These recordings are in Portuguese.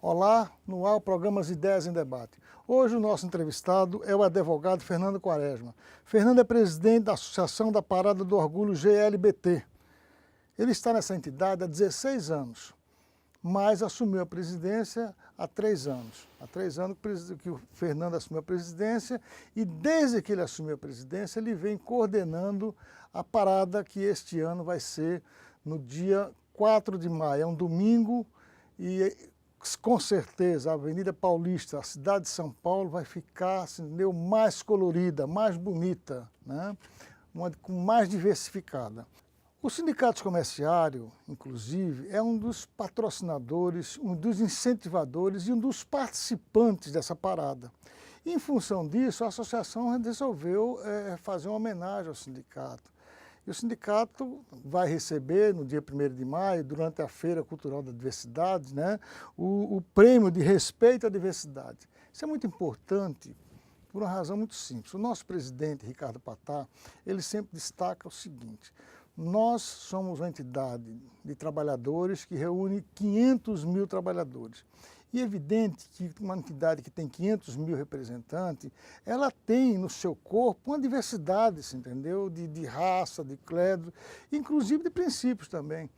Olá, no ar o programa As Ideias em Debate. Hoje o nosso entrevistado é o advogado Fernando Quaresma. Fernando é presidente da Associação da Parada do Orgulho GLBT. Ele está nessa entidade há 16 anos, mas assumiu a presidência há 3 anos. Há 3 anos que o Fernando assumiu a presidência e desde que ele assumiu a presidência ele vem coordenando a parada que este ano vai ser no dia 4 de maio, é um domingo e com certeza a Avenida Paulista, a cidade de São Paulo, vai ficar assim, mais colorida, mais bonita, né? Mais diversificada. O Sindicato Comerciário, inclusive, é um dos patrocinadores, um dos incentivadores e um dos participantes dessa parada. E, em função disso, a associação resolveu fazer uma homenagem ao sindicato. E o sindicato vai receber, no dia 1º de maio, durante a Feira Cultural da Diversidade, né, o prêmio de respeito à diversidade. Isso é muito importante por uma razão muito simples. O nosso presidente, Ricardo Patá, ele sempre destaca o seguinte: nós somos uma entidade de trabalhadores que reúne 500 mil trabalhadores. E é evidente que uma entidade que tem 500 mil representantes, ela tem no seu corpo uma diversidade, entendeu? De raça, de credo, inclusive de princípios também,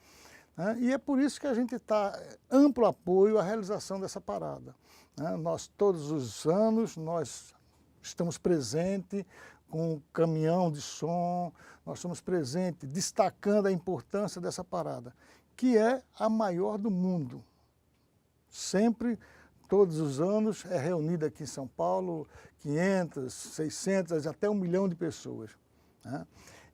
né? E é por isso que a gente está amplo apoio à realização dessa parada, né? Nós, todos os anos, nós estamos presentes com um caminhão de som, nós estamos presentes destacando a importância dessa parada, que é a maior do mundo. Sempre, todos os anos, é reunida aqui em São Paulo 500, 600, até 1 milhão de pessoas, né?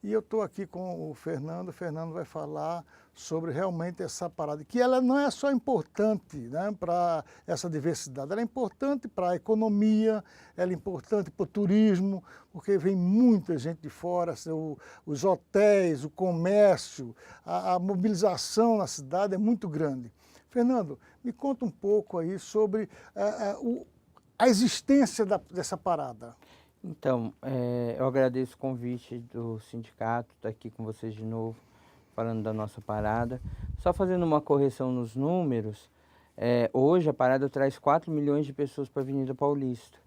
E eu estou aqui com o Fernando vai falar sobre realmente essa parada, que ela não é só importante, né, para essa diversidade, ela é importante para a economia, ela é importante para o turismo, porque vem muita gente de fora, os hotéis, o comércio, a mobilização na cidade é muito grande. Fernando, me conta um pouco aí sobre a existência dessa parada. Então, eu agradeço o convite do sindicato, estar aqui com vocês de novo, falando da nossa parada. Só fazendo uma correção nos números, hoje a parada traz 4 milhões de pessoas para a Avenida Paulista.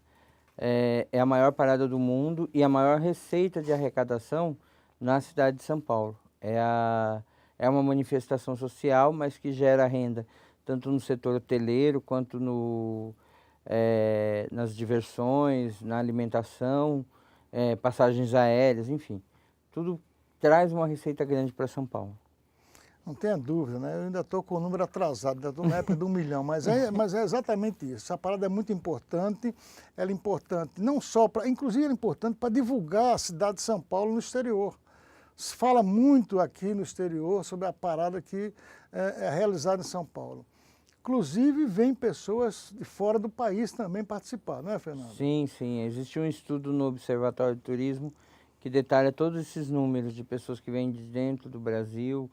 É a maior parada do mundo e a maior receita de arrecadação na cidade de São Paulo. É uma manifestação social, mas que gera renda tanto no setor hoteleiro quanto nas diversões, na alimentação, passagens aéreas, enfim. Tudo traz uma receita grande para São Paulo. Não tenha dúvida, né? Eu ainda estou com o número atrasado, ainda estou na época do 1 milhão, mas é exatamente isso. Essa parada é muito importante, ela é importante não só para, inclusive ela é importante para divulgar a cidade de São Paulo no exterior. Se fala muito aqui no exterior sobre a parada que é realizada em São Paulo. Inclusive, vem pessoas de fora do país também participar, não é, Fernando? Sim, sim. Existe um estudo no Observatório de Turismo que detalha todos esses números de pessoas que vêm de dentro do Brasil,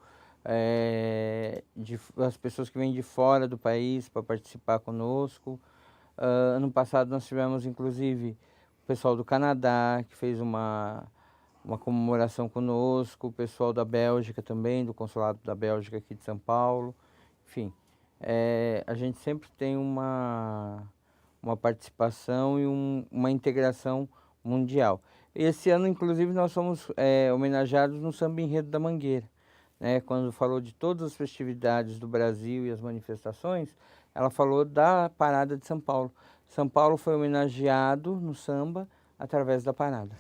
as pessoas que vêm de fora do país para participar conosco. Ano passado nós tivemos, inclusive, o pessoal do Canadá, que fez uma comemoração conosco, o pessoal da Bélgica também, do Consulado da Bélgica aqui de São Paulo, enfim. A gente sempre tem uma participação e uma integração mundial. Esse ano, inclusive, nós fomos homenageados no Samba Enredo da Mangueira, né? Quando falou de todas as festividades do Brasil e as manifestações, ela falou da Parada de São Paulo. São Paulo foi homenageado no samba através da parada.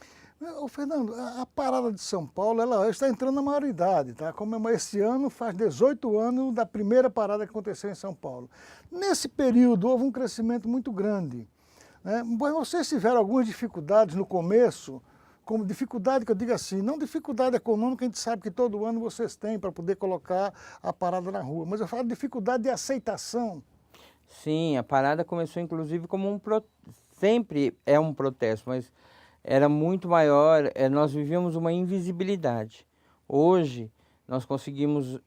Ô, Fernando, a parada de São Paulo, ela está entrando na maioridade, tá? Como esse ano faz 18 anos da primeira parada que aconteceu em São Paulo. Nesse período houve um crescimento muito grande, né? Mas vocês tiveram algumas dificuldades no começo, como dificuldade que eu digo assim, não dificuldade econômica, a gente sabe que todo ano vocês têm para poder colocar a parada na rua, mas eu falo de dificuldade de aceitação. Sim, a parada começou inclusive como sempre é um protesto, mas era muito maior, nós vivíamos uma invisibilidade. Hoje, nós conseguimos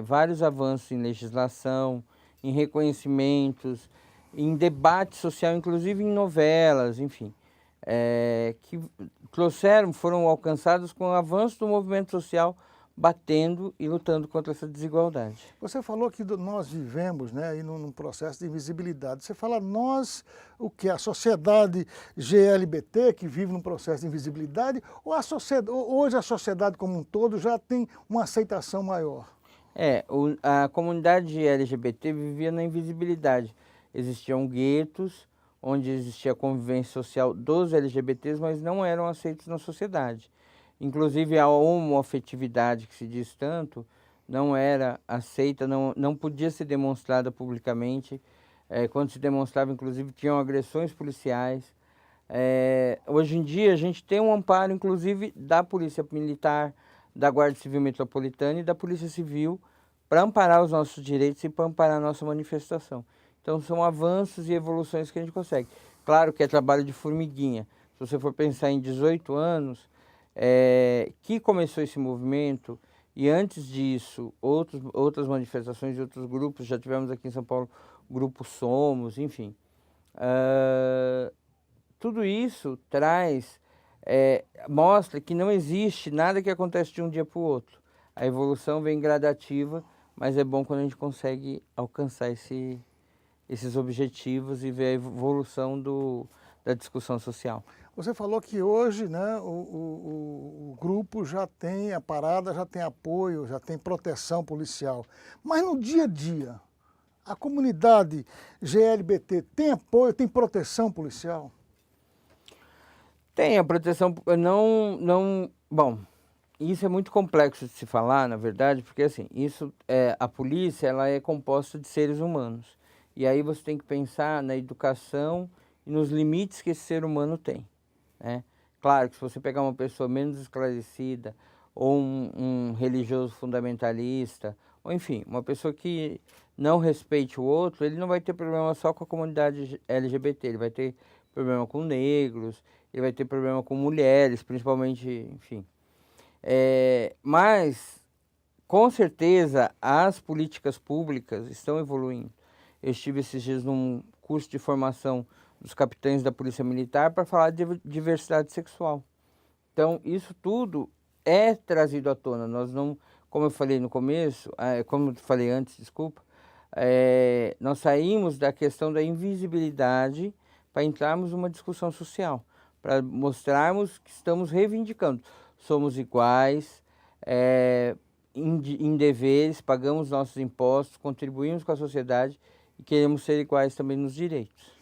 vários avanços em legislação, em reconhecimentos, em debate social, inclusive em novelas, enfim, que foram alcançados com o avanço do movimento social batendo e lutando contra essa desigualdade. Você falou que nós vivemos, né, aí num processo de invisibilidade. Você fala nós, o que? A sociedade GLBT, que vive num processo de invisibilidade, ou hoje a sociedade como um todo já tem uma aceitação maior? A comunidade LGBT vivia na invisibilidade. Existiam guetos, onde existia a convivência social dos LGBTs, mas não eram aceitos na sociedade. Inclusive a homoafetividade, que se diz tanto, não era aceita, não podia ser demonstrada publicamente. Quando se demonstrava, inclusive, tinham agressões policiais. Hoje em dia, a gente tem um amparo, inclusive, da Polícia Militar, da Guarda Civil Metropolitana e da Polícia Civil para amparar os nossos direitos e para amparar a nossa manifestação. Então, são avanços e evoluções que a gente consegue. Claro que é trabalho de formiguinha. Se você for pensar em 18 anos, que começou esse movimento, e antes disso, outras manifestações e outros grupos, já tivemos aqui em São Paulo o Grupo Somos, enfim. Tudo isso mostra que não existe nada que acontece de um dia para o outro. A evolução vem gradativa, mas é bom quando a gente consegue alcançar esses objetivos e ver a evolução da discussão social. Você falou que hoje, né, o grupo já tem a parada, já tem apoio, já tem proteção policial. Mas no dia a dia, a comunidade GLBT tem apoio, tem proteção policial? Tem a proteção, bom, isso é muito complexo de se falar, na verdade, porque assim, a polícia, ela é composta de seres humanos. E aí você tem que pensar na educação e nos limites que esse ser humano tem, né? Claro que se você pegar uma pessoa menos esclarecida, ou um religioso fundamentalista, ou enfim, uma pessoa que não respeite o outro, ele não vai ter problema só com a comunidade LGBT, ele vai ter problema com negros, ele vai ter problema com mulheres, principalmente, enfim. Mas, com certeza, as políticas públicas estão evoluindo. Eu estive esses dias num curso de formação dos capitães da Polícia Militar para falar de diversidade sexual. Então, isso tudo é trazido à tona. Nós não, como eu falei no começo, como eu falei antes, desculpa, nós saímos da questão da invisibilidade para entrarmos numa discussão social, para mostrarmos que estamos reivindicando. Somos iguais, em deveres, pagamos nossos impostos, contribuímos com a sociedade e queremos ser iguais também nos direitos.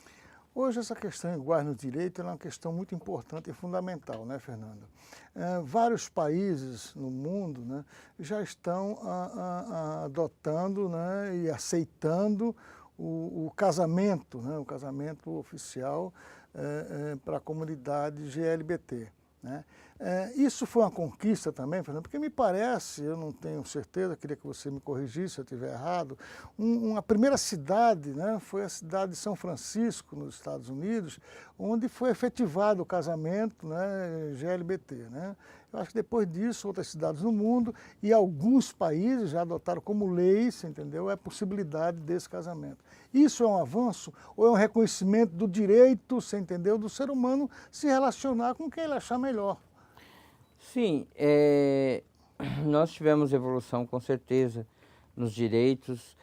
Hoje essa questão iguais no direito é uma questão muito importante e fundamental, né, Fernando? Vários países no mundo, né, já estão adotando, né, e aceitando o casamento, né, o casamento oficial para a comunidade GLBT. Né? Isso foi uma conquista também, Fernando, porque me parece, eu não tenho certeza, queria que você me corrigisse se eu estiver errado, a primeira cidade, né, foi a cidade de São Francisco, nos Estados Unidos, onde foi efetivado o casamento, né, GLBT. Né? Eu acho que depois disso, outras cidades no mundo e alguns países já adotaram como lei, você entendeu, a possibilidade desse casamento. Isso é um avanço ou é um reconhecimento do direito, você entendeu, do ser humano se relacionar com quem ele achar melhor? Sim, nós tivemos evolução com certeza nos direitos.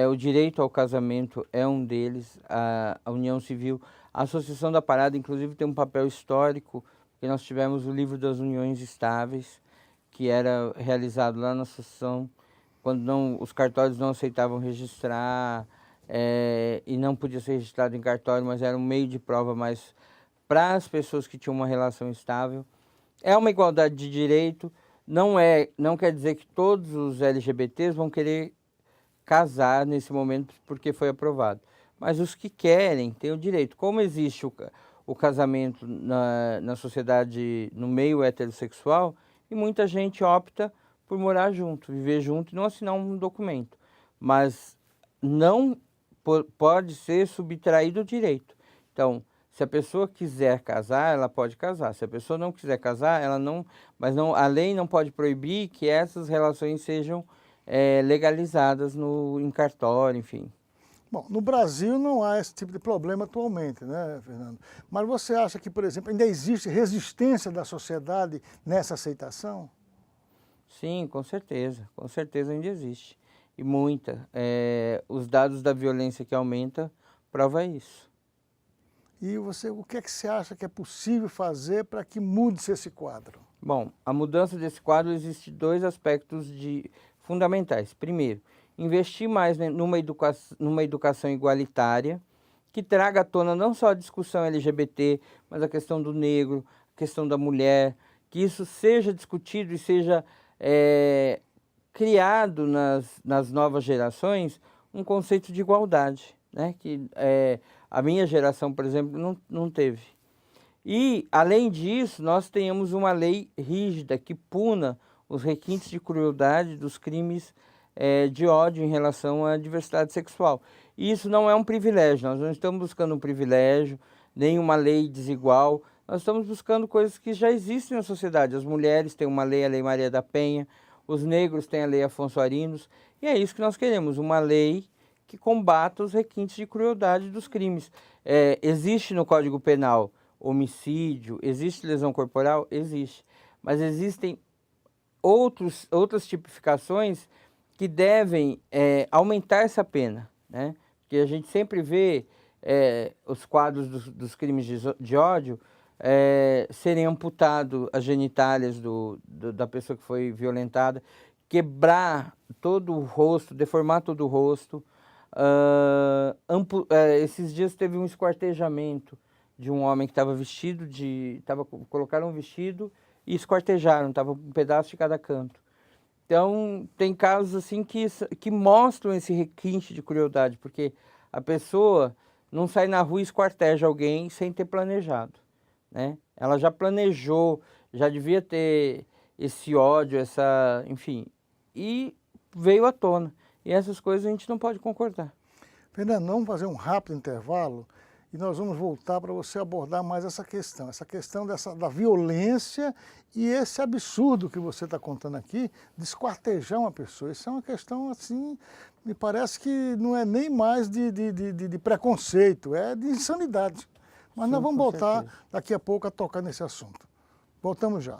O direito ao casamento é um deles, a união civil. A Associação da Parada, inclusive, tem um papel histórico, porque nós tivemos o livro das uniões estáveis, que era realizado lá na associação, quando os cartórios não aceitavam registrar, e não podia ser registrado em cartório, mas era um meio de prova mais para as pessoas que tinham uma relação estável. É uma igualdade de direito, não quer dizer que todos os LGBTs vão querer casar nesse momento porque foi aprovado. Mas os que querem têm o direito. Como existe o casamento na sociedade, no meio heterossexual, e muita gente opta por morar junto, viver junto e não assinar um documento. Mas não pode ser subtraído o direito. Então, se a pessoa quiser casar, ela pode casar. Se a pessoa não quiser casar, ela não... Mas a lei não pode proibir que essas relações sejam legalizadas em cartório, enfim. Bom, no Brasil não há esse tipo de problema atualmente, né, Fernando? Mas você acha que, por exemplo, ainda existe resistência da sociedade nessa aceitação? Sim, com certeza ainda existe. E muita. Os dados da violência que aumenta prova isso. E você, o que é que você acha que é possível fazer para que mude-se esse quadro? Bom, a mudança desse quadro existe dois aspectos fundamentais. Primeiro, investir mais, né, numa educação igualitária, que traga à tona não só a discussão LGBT, mas a questão do negro, a questão da mulher, que isso seja discutido e seja criado nas novas gerações um conceito de igualdade, né? Que a minha geração, por exemplo, não teve. E, além disso, nós tenhamos uma lei rígida que puna os requintes de crueldade dos crimes de ódio em relação à diversidade sexual. E isso não é um privilégio, nós não estamos buscando um privilégio, nem uma lei desigual, nós estamos buscando coisas que já existem na sociedade. As mulheres têm uma lei, a Lei Maria da Penha, os negros têm a Lei Afonso Arinos, e é isso que nós queremos, uma lei que combata os requintes de crueldade dos crimes. Existe no Código Penal homicídio, existe lesão corporal? Existe. Mas existem outras tipificações que devem aumentar essa pena, né? Porque a gente sempre vê os quadros dos crimes de ódio serem amputados as genitálias da pessoa que foi violentada, quebrar todo o rosto, deformar todo o rosto. Esses dias teve um esquartejamento de um homem que estava vestido colocaram um vestido e esquartejaram, estava um pedaço de cada canto. Então, tem casos assim que mostram esse requinte de crueldade, porque a pessoa não sai na rua e esquarteja alguém sem ter planejado, né? Ela já planejou, já devia ter esse ódio, enfim, e veio à tona. E essas coisas a gente não pode concordar. Fernando, vamos fazer um rápido intervalo e nós vamos voltar para você abordar mais essa questão da violência e esse absurdo que você está contando aqui, de esquartejar uma pessoa. Isso é uma questão, assim, me parece que não é nem mais de preconceito, é de insanidade. Mas nós vamos voltar daqui a pouco a tocar nesse assunto. Voltamos já.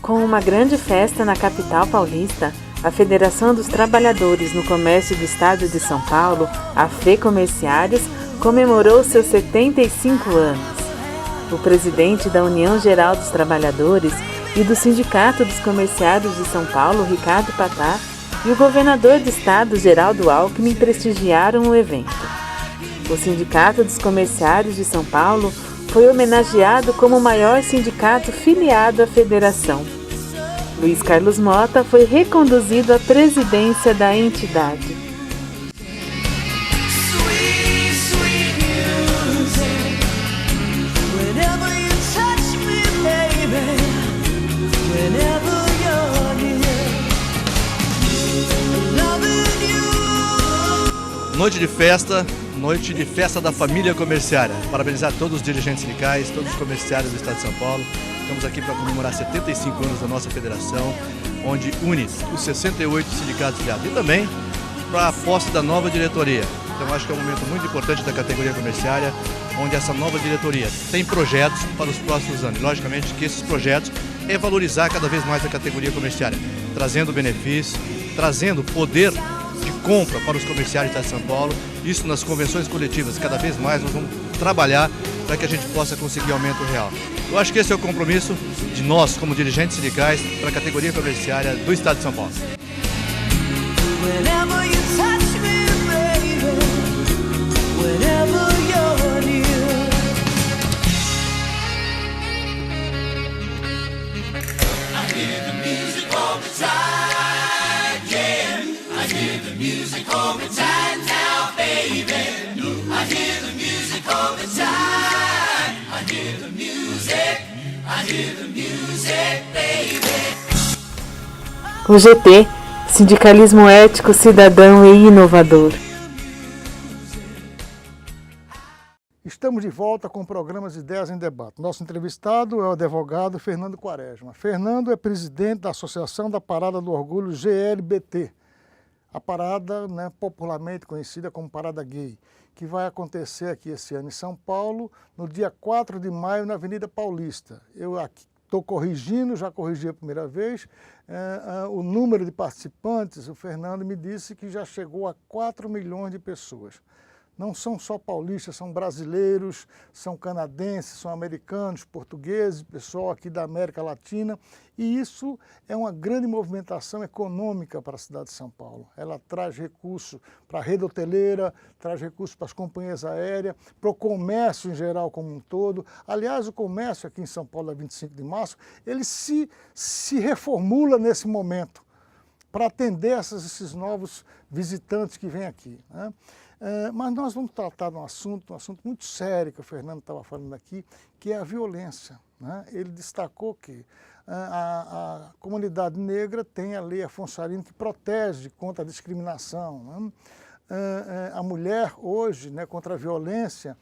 Com uma grande festa na capital paulista, a Federação dos Trabalhadores no Comércio do Estado de São Paulo, a FEComérciários, comemorou seus 75 anos. O presidente da União Geral dos Trabalhadores e do Sindicato dos Comerciários de São Paulo, Ricardo Patá, e o governador do estado, Geraldo Alckmin, prestigiaram o evento. O Sindicato dos Comerciários de São Paulo foi homenageado como o maior sindicato filiado à federação. Luiz Carlos Mota foi reconduzido à presidência da entidade. Noite de festa da família comerciária. Parabenizar todos os dirigentes sindicais, todos os comerciários do estado de São Paulo. Estamos aqui para comemorar 75 anos da nossa federação, onde une os 68 sindicatos filiados. E também para a posse da nova diretoria. Então acho que é um momento muito importante da categoria comerciária, onde essa nova diretoria tem projetos para os próximos anos. Logicamente que esses projetos é valorizar cada vez mais a categoria comerciária, trazendo benefícios, trazendo poder de compra para os comerciários de São Paulo. Isso nas convenções coletivas, cada vez mais nós vamos trabalhar para que a gente possa conseguir aumento real. Eu acho que esse é o compromisso de nós, como dirigentes sindicais, para a categoria comerciária do estado de São Paulo. O GT, Sindicalismo Ético, Cidadão e Inovador. Estamos de volta com o programa Ideias em Debate. Nosso entrevistado é o advogado Fernando Quaresma. Fernando é presidente da Associação da Parada do Orgulho GLBT. a parada, né, popularmente conhecida como Parada Gay, que vai acontecer aqui esse ano em São Paulo, no dia 4 de maio, na Avenida Paulista. Eu aqui estou corrigindo, já corrigi a primeira vez, o número de participantes, o Fernando me disse que já chegou a 4 milhões de pessoas. Não são só paulistas, são brasileiros, são canadenses, são americanos, portugueses, pessoal aqui da América Latina. E isso é uma grande movimentação econômica para a cidade de São Paulo. Ela traz recursos para a rede hoteleira, traz recursos para as companhias aéreas, para o comércio em geral como um todo. Aliás, o comércio aqui em São Paulo, a 25 de março, ele se reformula nesse momento para atender esses novos visitantes que vêm aqui, né? Mas nós vamos tratar de um assunto muito sério que o Fernando estava falando aqui, que é a violência, né? Ele destacou que a comunidade negra tem a Lei Afonso Arino que protege contra a discriminação, né? A mulher hoje, né, contra a violência,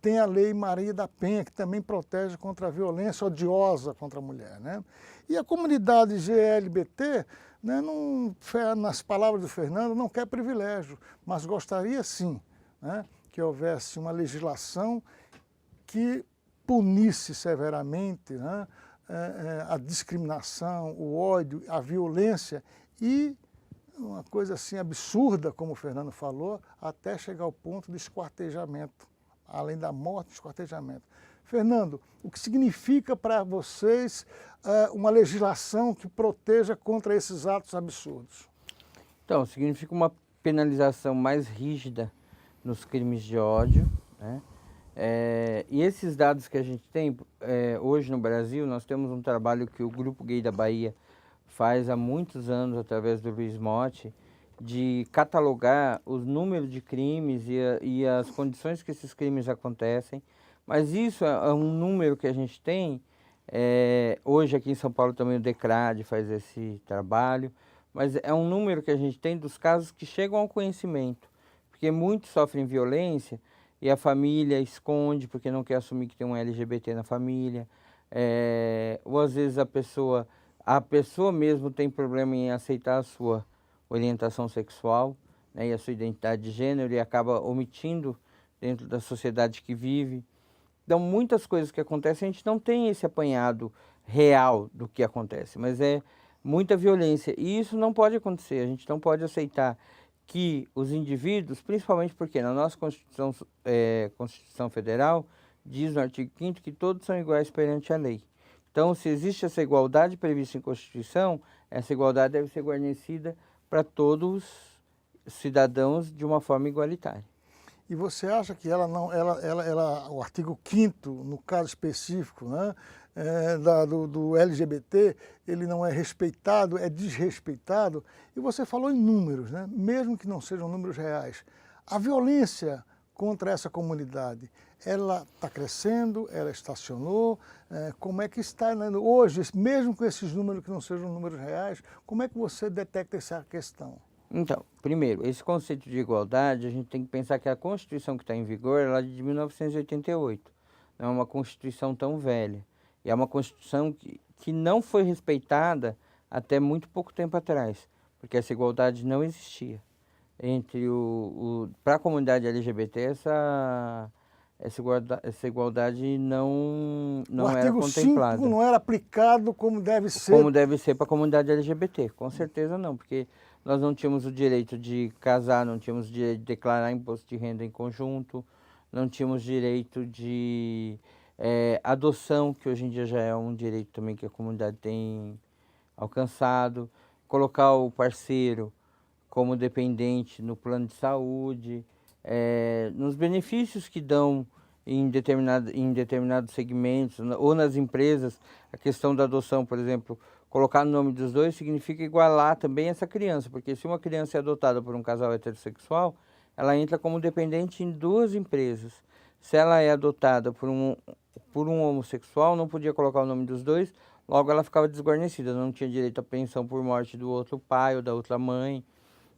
tem a Lei Maria da Penha, que também protege contra a violência odiosa contra a mulher, né? E a comunidade GLBT, né, não, nas palavras do Fernando, não quer privilégio, mas gostaria sim, né, que houvesse uma legislação que punisse severamente, né, a discriminação, o ódio, a violência e uma coisa assim absurda, como o Fernando falou, até chegar ao ponto de esquartejamento, além da morte, esquartejamento. Fernando, o que significa para vocês uma legislação que proteja contra esses atos absurdos? Então, significa uma penalização mais rígida nos crimes de ódio, né? E esses dados que a gente tem, hoje no Brasil, nós temos um trabalho que o Grupo Gay da Bahia faz há muitos anos, através do Luiz Motti, de catalogar os números de crimes e as condições que esses crimes acontecem. Mas isso é um número que a gente tem, hoje aqui em São Paulo também o DECRAD faz esse trabalho, mas é um número que a gente tem dos casos que chegam ao conhecimento, porque muitos sofrem violência e a família esconde porque não quer assumir que tem um LGBT na família, ou às vezes a pessoa mesmo tem problema em aceitar a sua orientação sexual, né, e a sua identidade de gênero e acaba omitindo dentro da sociedade que vive. Então, muitas coisas que acontecem, a gente não tem esse apanhado real do que acontece, mas é muita violência. E isso não pode acontecer, a gente não pode aceitar que os indivíduos, principalmente porque na nossa Constituição Federal, diz no artigo 5º que todos são iguais perante a lei. Então, se existe essa igualdade prevista em Constituição, essa igualdade deve ser guarnecida para todos os cidadãos de uma forma igualitária. E você acha que o artigo 5º, no caso específico, né, do LGBT, ele não é respeitado, é desrespeitado? E você falou em números, né, mesmo que não sejam números reais. A violência contra essa comunidade, ela está crescendo, ela estacionou? Como é que está, né, hoje, mesmo com esses números que não sejam números reais, como é que você detecta essa questão? Então, primeiro, esse conceito de igualdade, a gente tem que pensar que a Constituição que está em vigor ela é de 1988, não é uma Constituição tão velha. E é uma Constituição que não foi respeitada até muito pouco tempo atrás, porque essa igualdade não existia. Para a comunidade LGBT, essa igualdade não era contemplada. O artigo 5 não era aplicado como deve ser? Como deve ser para a comunidade LGBT, com certeza não, porque nós não tínhamos o direito de casar, não tínhamos o direito de declarar imposto de renda em conjunto, não tínhamos direito de adoção, que hoje em dia já é um direito também que a comunidade tem alcançado, colocar o parceiro como dependente no plano de saúde, nos benefícios que dão em determinados segmentos, ou nas empresas, a questão da adoção, por exemplo, colocar o nome dos dois significa igualar também essa criança, porque se uma criança é adotada por um casal heterossexual, ela entra como dependente em duas empresas. Se ela é adotada por um homossexual, não podia colocar o nome dos dois, logo ela ficava desguarnecida, não tinha direito à pensão por morte do outro pai ou da outra mãe,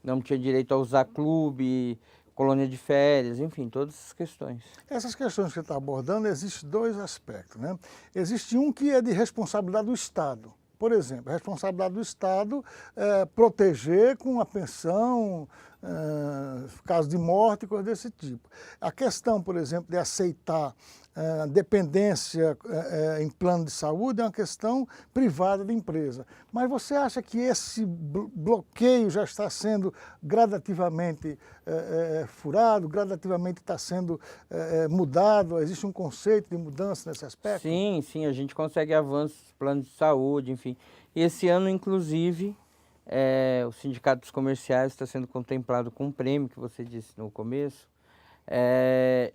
não tinha direito a usar clube, colônia de férias, enfim, todas essas questões. Essas questões que você está abordando, existem dois aspectos, né? Existe um que é de responsabilidade do Estado, Por exemplo, a responsabilidade do Estado é proteger com a pensão, caso de morte, coisa desse tipo. A questão, por exemplo, de aceitar dependência em plano de saúde é uma questão privada da empresa. Mas você acha que esse bloqueio já está sendo gradativamente furado, gradativamente está sendo mudado? Existe um conceito de mudança nesse aspecto? Sim, sim, a gente consegue avanços, planos de saúde, enfim. E esse ano, inclusive, o Sindicato dos Comerciais está sendo contemplado com um prêmio, que você disse no começo,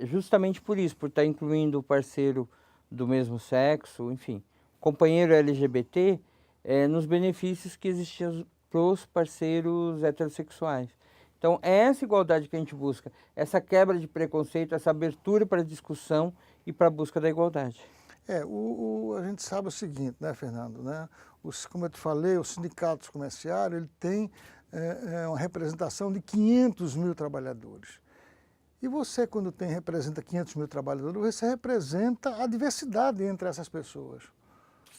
justamente por isso, por estar incluindo o parceiro do mesmo sexo, enfim, companheiro LGBT, nos benefícios que existiam para os parceiros heterossexuais. Então, é essa igualdade que a gente busca, essa quebra de preconceito, essa abertura para a discussão e para a busca da igualdade. A gente sabe o seguinte, né, Fernando, né? Como eu te falei, os sindicatos comerciários ele tem uma representação de 500 mil trabalhadores. E você, quando representa 500 mil trabalhadores, você representa a diversidade entre essas pessoas.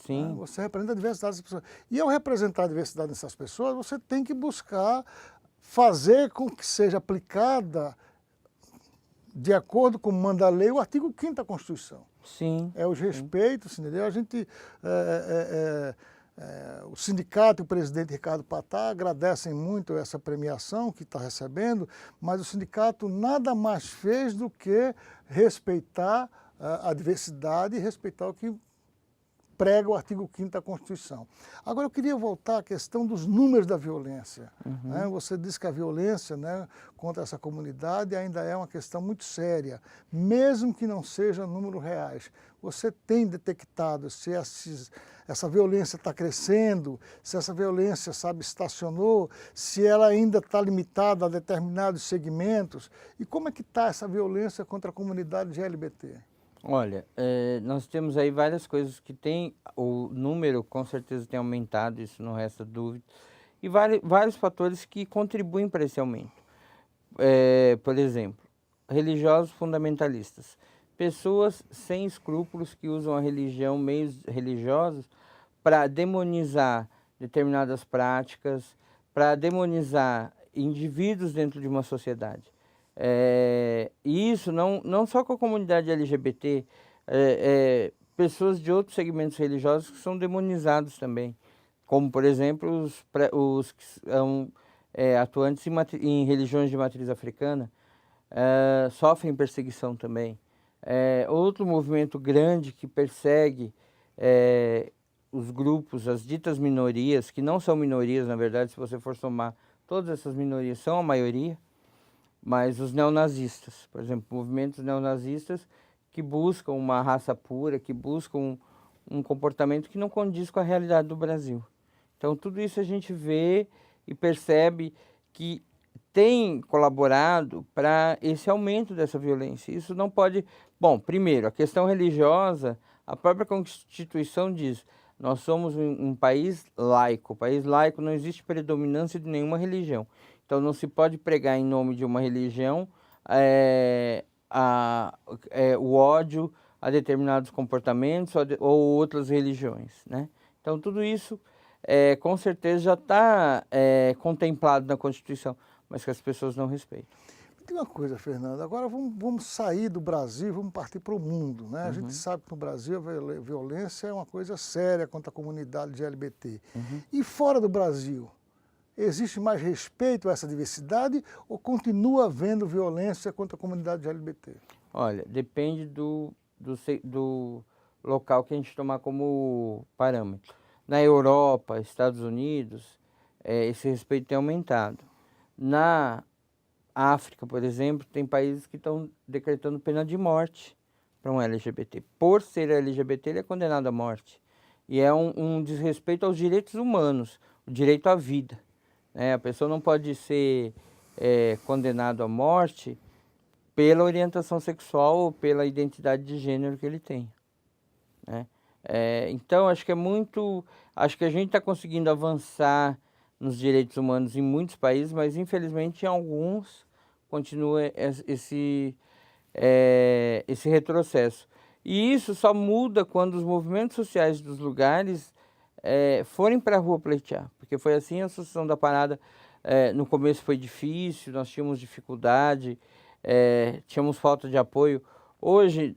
Sim. Né? Você representa a diversidade dessas pessoas. E ao representar a diversidade dessas pessoas, você tem que buscar fazer com que seja aplicada, de acordo com manda a lei, o artigo 5º da Constituição. Sim. É os respeitos, entendeu? A gente... o sindicato e o presidente Ricardo Patá agradecem muito essa premiação que está recebendo, mas o sindicato nada mais fez do que respeitar a diversidade e respeitar o que prega o artigo 5º da Constituição. Agora eu queria voltar à questão dos números da violência. Né? Você disse que a violência, né, contra essa comunidade ainda é uma questão muito séria, mesmo que não sejam números reais. Você tem detectado se essa violência está crescendo, se essa violência, sabe, estacionou, se ela ainda está limitada a determinados segmentos, e como é que está essa violência contra a comunidade LGBT? Olha, nós temos aí várias coisas que tem, o número com certeza tem aumentado, isso não resta dúvida, e vários fatores que contribuem para esse aumento. Por exemplo, religiosos fundamentalistas, pessoas sem escrúpulos que usam a religião, meios religiosos, para demonizar determinadas práticas, para demonizar indivíduos dentro de uma sociedade. E isso não só com a comunidade LGBT, pessoas de outros segmentos religiosos que são demonizados também, como por exemplo os que são atuantes em religiões de matriz africana, sofrem perseguição também. Outro movimento grande que persegue os grupos, as ditas minorias, que não são minorias na verdade, se você for somar todas essas minorias são a maioria, mas os neonazistas, por exemplo, movimentos neonazistas que buscam uma raça pura, que buscam um comportamento que não condiz com a realidade do Brasil. Então, tudo isso a gente vê e percebe que tem colaborado para esse aumento dessa violência. Isso não pode... Bom, primeiro, a questão religiosa, a própria Constituição diz, nós somos um país laico. País laico não existe predominância de nenhuma religião. Então, não se pode pregar em nome de uma religião o ódio a determinados comportamentos ou outras religiões, né? Então, tudo isso, com certeza, já está contemplado na Constituição, mas que as pessoas não respeitam. Tem uma coisa, Fernando, agora vamos sair do Brasil e vamos partir para o mundo, né? A gente sabe que no Brasil a violência é uma coisa séria contra a comunidade LGBT. E fora do Brasil? Existe mais respeito a essa diversidade ou continua havendo violência contra a comunidade LGBT? Olha, depende do local que a gente tomar como parâmetro. Na Europa, Estados Unidos, esse respeito tem aumentado. Na África, por exemplo, tem países que estão decretando pena de morte para um LGBT. Por ser LGBT, ele é condenado à morte. E é um desrespeito aos direitos humanos, o direito à vida. A pessoa não pode ser condenado à morte pela orientação sexual ou pela identidade de gênero que ele tem. Né? Então, acho que acho que a gente está conseguindo avançar nos direitos humanos em muitos países, mas infelizmente em alguns continua esse retrocesso. E isso só muda quando os movimentos sociais dos lugares forem para a rua pleitear, porque foi assim a sucessão da parada. No começo foi difícil, nós tínhamos dificuldade, tínhamos falta de apoio. Hoje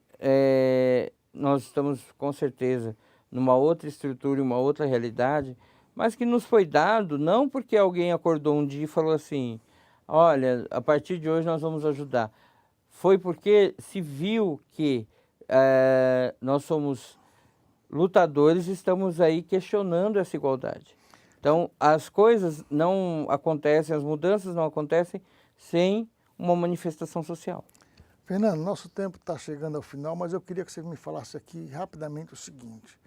nós estamos com certeza numa outra estrutura, uma outra realidade, mas que nos foi dado não porque alguém acordou um dia e falou assim, olha, a partir de hoje nós vamos ajudar. Foi porque se viu que nós somos lutadores, estamos aí questionando essa igualdade. Então, as coisas não acontecem, as mudanças não acontecem sem uma manifestação social. Fernando, nosso tempo está chegando ao final, mas eu queria que você me falasse aqui rapidamente o seguinte.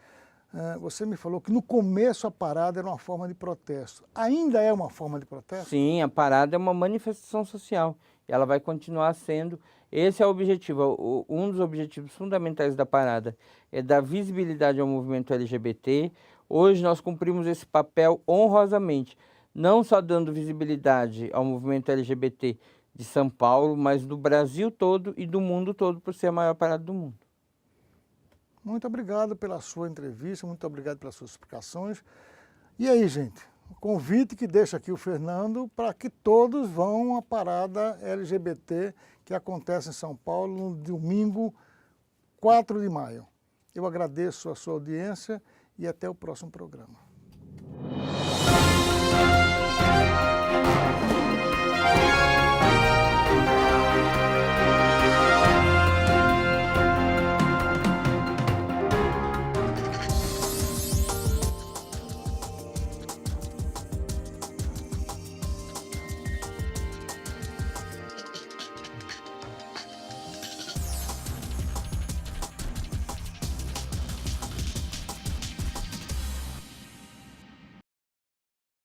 Você me falou que no começo a parada era uma forma de protesto. Ainda é uma forma de protesto? Sim, a parada é uma manifestação social. Ela vai continuar sendo. Esse é o objetivo. Um dos objetivos fundamentais da parada é dar visibilidade ao movimento LGBT. Hoje nós cumprimos esse papel honrosamente, não só dando visibilidade ao movimento LGBT de São Paulo, mas do Brasil todo e do mundo todo, por ser a maior parada do mundo. Muito obrigado pela sua entrevista, muito obrigado pelas suas explicações. E aí, gente, o convite que deixa aqui o Fernando para que todos vão à parada LGBT que acontece em São Paulo no domingo 4 de maio. Eu agradeço a sua audiência e até o próximo programa.